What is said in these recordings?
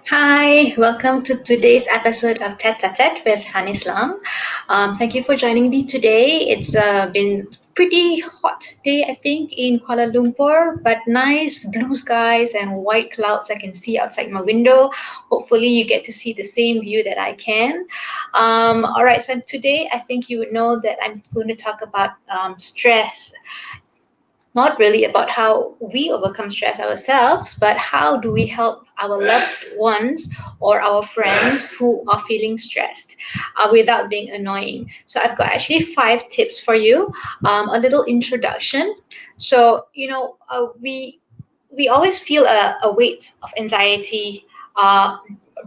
Hi, welcome to today's episode of Tet a Tet with Han Islam. Thank you for joining me today. It's been pretty hot day, I think, in Kuala Lumpur, but nice blue skies and white clouds I can see outside my window. Hopefully, you get to see the same view that I can. All right, so today I think you would know that I'm going to talk about stress, not really about how we overcome stress ourselves, but how do we help our loved ones or our friends who are feeling stressed without being annoying. So I've got actually 5 tips for you, a little introduction. So we always feel a weight of anxiety.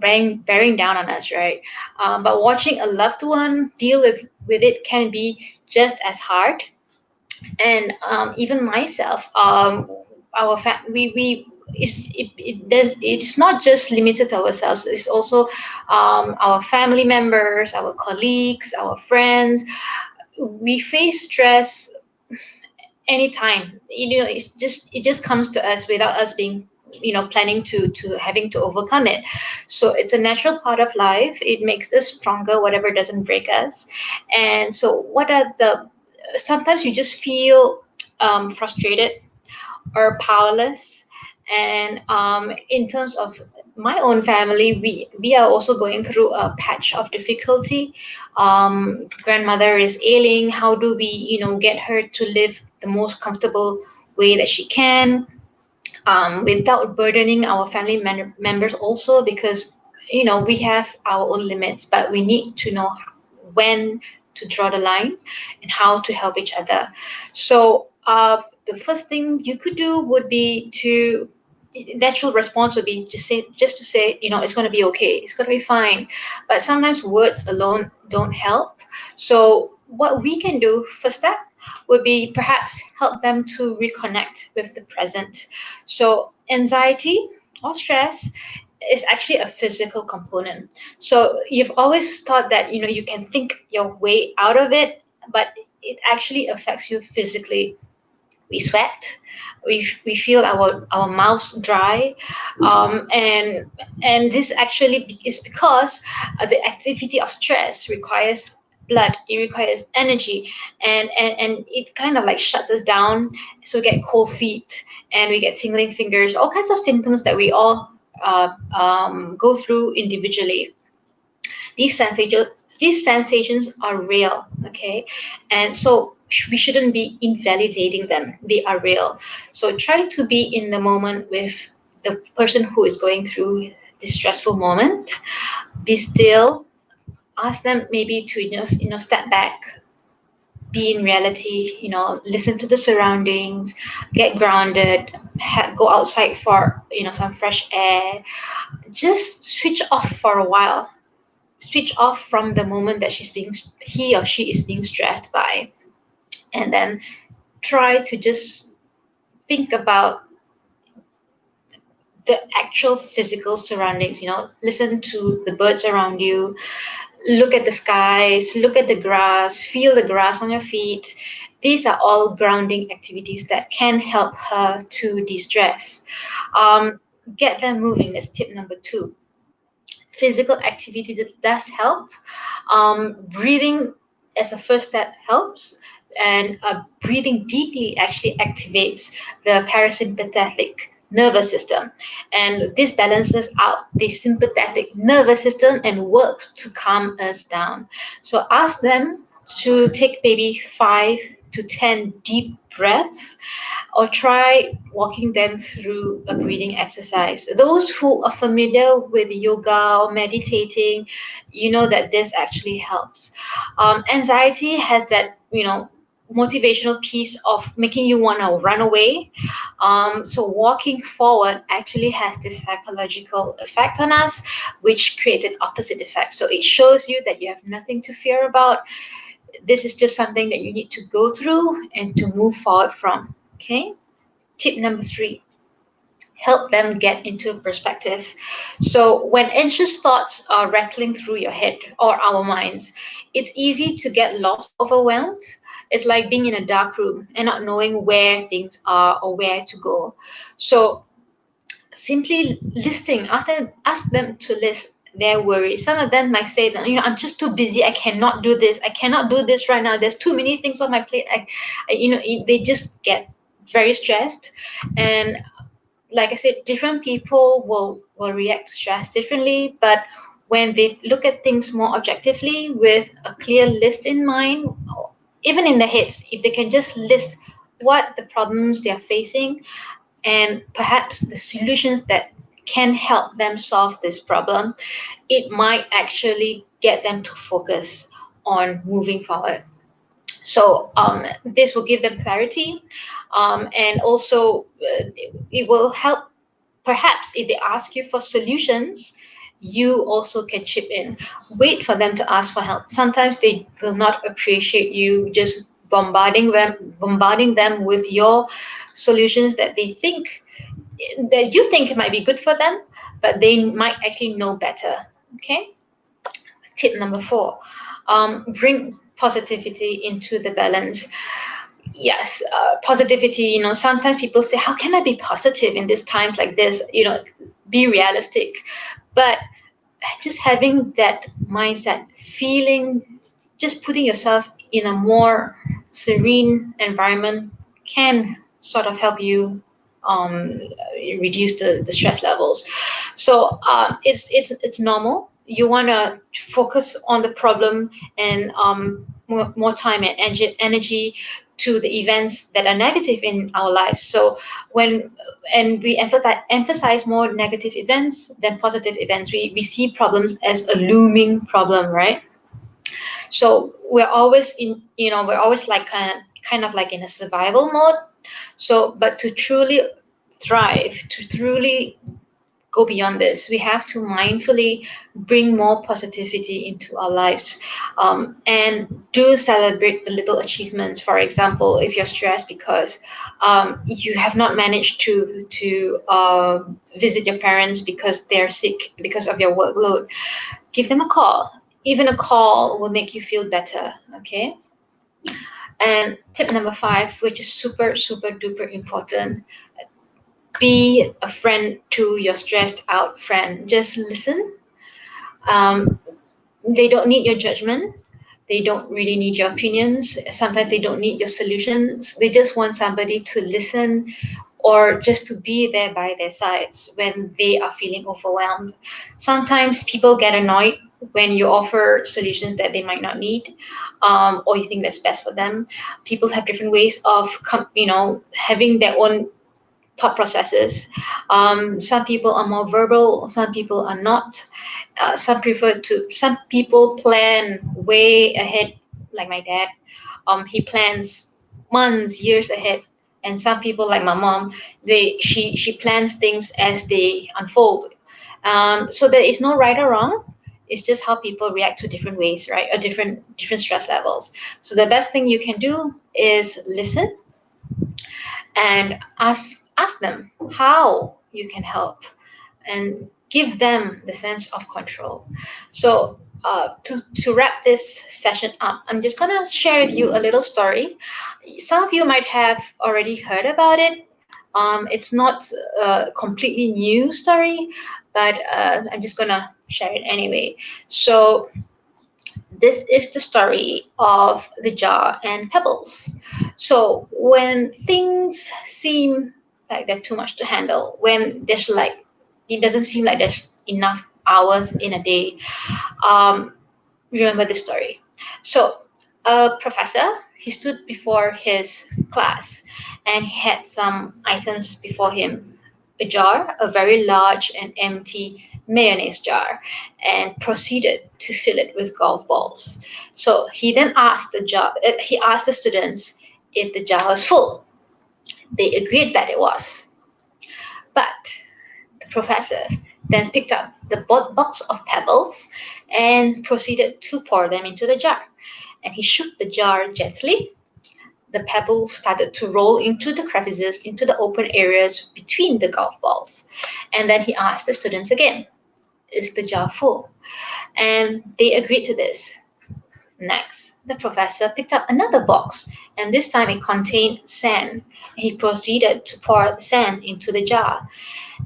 Bearing down on us, right? But watching a loved one deal with it can be just as hard, and even myself, we it's not just limited to ourselves. It's also our family members, our colleagues, our friends. We face stress anytime. It just comes to us without us being planning to having to overcome it. So it's a natural part of life. It makes us stronger, whatever doesn't break us. And so what are the sometimes you just feel frustrated or powerless. And in terms of my own family, we are also going through a patch of difficulty. Grandmother is ailing. How do we get her to live the most comfortable way that she can, without burdening our family members also, because we have our own limits, but we need to know when to draw the line and how to help each other. So the first thing you could do would be to natural response would be just to say, it's going to be okay, it's going to be fine. But sometimes words alone don't help. So what we can do, first step, would be perhaps help them to reconnect with the present. So anxiety or stress is actually a physical component. So you've always thought that you can think your way out of it, but it actually affects you physically. We sweat, we feel our mouths dry, and this actually is because the activity of stress requires blood, it requires energy, and it kind of like shuts us down. So we get cold feet and we get tingling fingers, all kinds of symptoms that we all go through individually. These sensations are real, okay? And so we shouldn't be invalidating them. They are real. So try to be in the moment with the person who is going through this stressful moment. Be still. Ask them maybe to step back, be in reality, listen to the surroundings, get grounded, go outside for some fresh air. Just switch off for a while, switch off from the moment that he or she is being stressed by, and then try to just think about the actual physical surroundings. Listen to the birds around you, look at the skies, look at the grass, feel the grass on your feet. These are all grounding activities that can help her to de-stress. Get them moving. That's tip number 2. Physical activity that does help. Breathing as a first step helps, and breathing deeply actually activates the parasympathetic nervous system, and this balances out the sympathetic nervous system and works to calm us down. So ask them to take maybe 5 to 10 deep breaths, or try walking them through a breathing exercise. Those who are familiar with yoga or meditating, you know that this actually helps. Anxiety has that, motivational piece of making you want to run away. So walking forward actually has this psychological effect on us, which creates an opposite effect. So it shows you that you have nothing to fear about. This is just something that you need to go through and to move forward from. Okay. Tip number 3, help them get into perspective. So when anxious thoughts are rattling through your head or our minds, it's easy to get lost, overwhelmed. It's like being in a dark room and not knowing where things are or where to go. So simply listing, ask them to list their worries. Some of them might say that, I'm just too busy, I cannot do this, I cannot do this right now, there's too many things on my plate. They just get very stressed. And like I said, different people will react to stress differently, but when they look at things more objectively with a clear list in mind, even in their heads, if they can just list what the problems they are facing and perhaps the solutions that can help them solve this problem, it might actually get them to focus on moving forward. So this will give them clarity, and also it will help. Perhaps if they ask you for solutions, you also can chip in. Wait for them to ask for help. Sometimes they will not appreciate you just bombarding them with your solutions that you think it might be good for them, but they might actually know better. Okay. Tip number 4: bring positivity into the balance. Yes, positivity. Sometimes people say, "How can I be positive in these times like this?" Be realistic, but just having that mindset, just putting yourself in a more serene environment can sort of help you reduce the stress levels. So it's normal. You want to focus on the problem and more time and energy to the events that are negative in our lives. So when and we emphasize more negative events than positive events, we see problems as a looming problem, right? So we're always like kind of like in a survival mode. So but to truly thrive, to truly go beyond this, we have to mindfully bring more positivity into our lives, and do celebrate the little achievements. For example, if you're stressed because you have not managed to visit your parents because they're sick because of your workload, give them a call. Even a call will make you feel better. Okay. And tip number 5, which is super super duper important: be a friend to your stressed out friend. Just listen. um, they don't need your judgment, they don't really need your opinions, sometimes they don't need your solutions, they just want somebody to listen or just to be there by their sides when they are feeling overwhelmed. Sometimes people get annoyed when you offer solutions that they might not need, or you think that's best for them. People have different ways of having their own thought processes. Some people are more verbal, some people are not. Some people plan way ahead, like my dad. He plans months, years ahead. And some people, like my mom, she plans things as they unfold. So there is no right or wrong. It's just how people react to different ways, right? Or different stress levels. So the best thing you can do is listen and ask them how you can help, and give them the sense of control. So to wrap this session up, I'm just gonna share with you a little story. Some of you might have already heard about it. It's not a completely new story, but I'm just gonna share it anyway. So this is the story of the jar and pebbles. So when things seem like they're too much to handle, when it doesn't seem like there's enough hours in a day, um, remember this story. So a professor, he stood before his class and he had some items before him: a jar, a very large and empty mayonnaise jar, and proceeded to fill it with golf balls. So he then he asked the students if the jar was full. They agreed that it was. But the professor then picked up the box of pebbles and proceeded to pour them into the jar. And he shook the jar gently. The pebbles started to roll into the crevices, into the open areas between the golf balls. And then he asked the students again, "Is the jar full?" And they agreed to this. Next, the professor picked up another box, and this time it contained sand. He proceeded to pour the sand into the jar.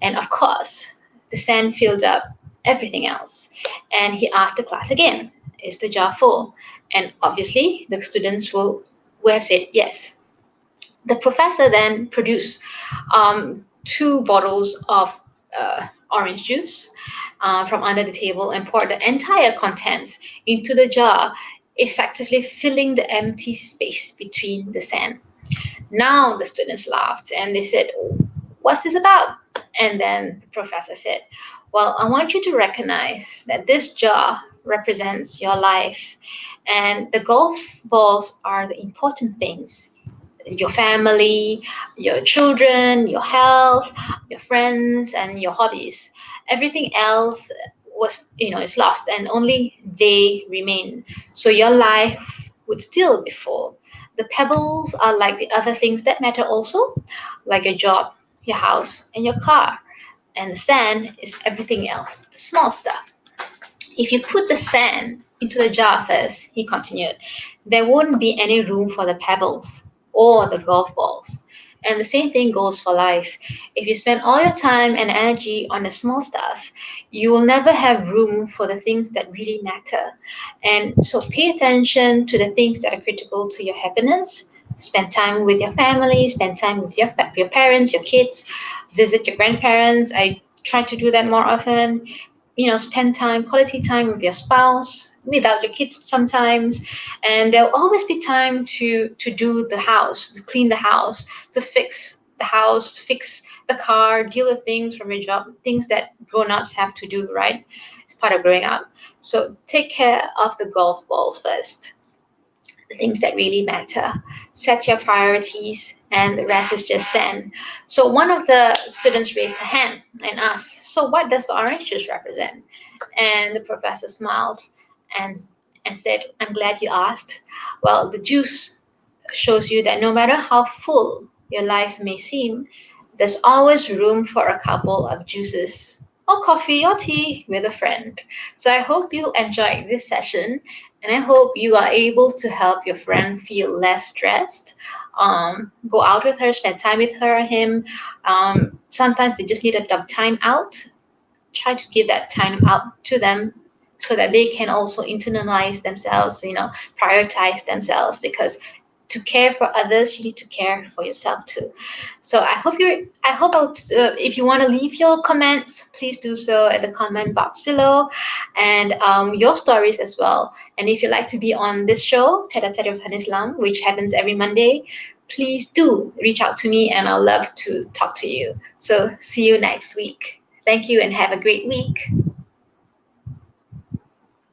And of course, the sand filled up everything else. And he asked the class again, is the jar full? And obviously, the students would have said yes. The professor then produced 2 bottles of orange juice from under the table and poured the entire contents into the jar, effectively filling the empty space between the sand. Now the students laughed and they said, what's this about? And then the professor said, well, I want you to recognize that this jar represents your life, and the golf balls are the important things, your family, your children, your health, your friends, and your hobbies. Everything else is lost, and only they remain. So your life would still be full. The pebbles are like the other things that matter also, like your job, your house, and your car. And the sand is everything else, the small stuff. If you put the sand into the jar first, he continued, there wouldn't be any room for the pebbles or the golf balls. And the same thing goes for life. If you spend all your time and energy on the small stuff, you will never have room for the things that really matter. And so pay attention to the things that are critical to your happiness. Spend time with your family, spend time with your parents, your kids, visit your grandparents. I try to do that more often. Spend quality time with your spouse, without your kids sometimes. And there'll always be time to do the house, to clean the house, to fix the house, fix the car, deal with things from your job, things that grown-ups have to do, right? It's part of growing up. So take care of the golf balls first, the things that really matter. Set your priorities, and the rest is just sand. So one of the students raised her hand and asked, so what does the orange juice represent? And the professor smiled and said, I'm glad you asked. Well, the juice shows you that no matter how full your life may seem, there's always room for a couple of juices or coffee or tea with a friend. So I hope you enjoyed this session, and I hope you are able to help your friend feel less stressed. Go out with her, spend time with her or him. Sometimes they just need a bit of time out. Try to give that time out to them so that they can also internalize themselves, prioritize themselves, because to care for others, you need to care for yourself too. So if you want to leave your comments, please do so at the comment box below, and your stories as well. And if you'd like to be on this show, Teta Teta with Islam, which happens every Monday, please do reach out to me, and I'll love to talk to you. So see you next week. Thank you and have a great week.